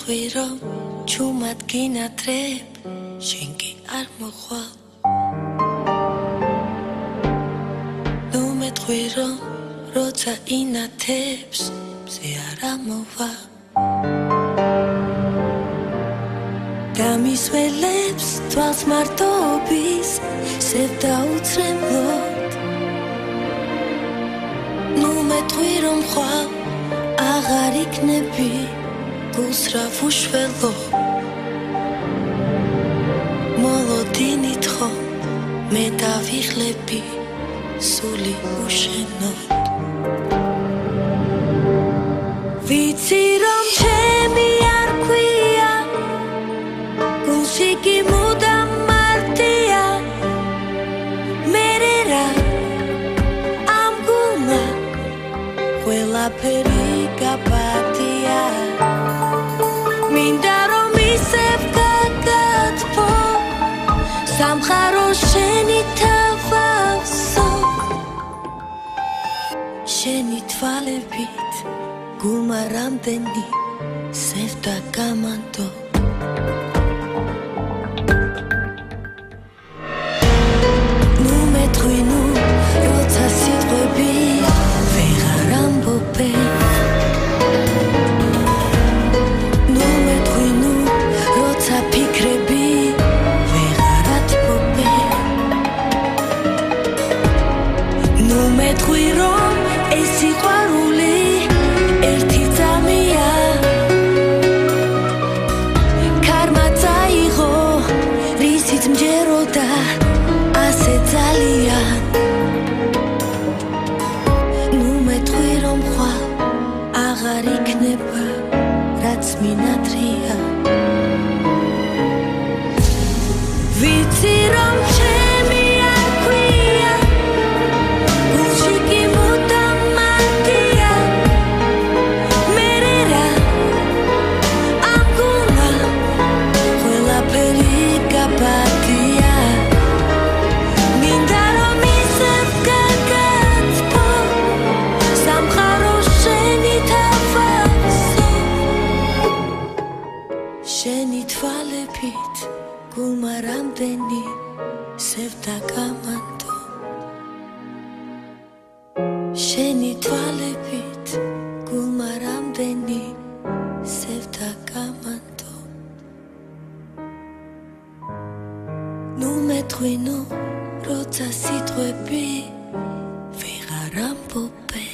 მეტყვი რომ ჩუმად გინათრებ შენ კი არ მოხვალ ნუ მეტყვი რომ როცა ინათებს მზე არ ამოვა გამისველებს თვალს მარტოობის სევ დაუცრემლოდ ნუ მეტყვი რომ ხვალ აღარ იქნები გულს რა ვუშველო მოლოდინით ხომ მე დავიხლები სული უშენოდ ვიცი რომ ჩემი არ ქვია გულში კი მუდამ მარტია მერე რა ამ გულმა ყველაფერი გაპატია მინდა რომ ისევ გაგათბო სამხარო შენი თავავსო შენი თვალებით გულმა რამდენი სევ და გამანდო ნუ მეტყვი ნუ როცა სიტყვები ვეღარ ამბობე ნუ მეტყვი ნუ როცა ფიქრები ვეღარ ათბობე ნუ მეტყვი რომ ეს სიყვარული ერთი ძამია ქარმა წაიღო რისიც მჯეროდა ასე ძალიან ნუ მეტყვი რომ ხვალ აღარ იქნება რაც მინათრია ვიცი რომ ჩემი არ ქვია გულში კი მუდამ მარტია მერე რა ამ გულმა ყველაფერი გაპატია მინდა რომ ისევ გაგათბო სამხარო შენი თავავსო შენი თვალებით გულმა რამდენი სევ და გამანდო შენი თვალებით გულმა რამდენი სევ და გამანდო ნუ მეტყვი ნუ როცა სიტყვები ვეღარ ამბობე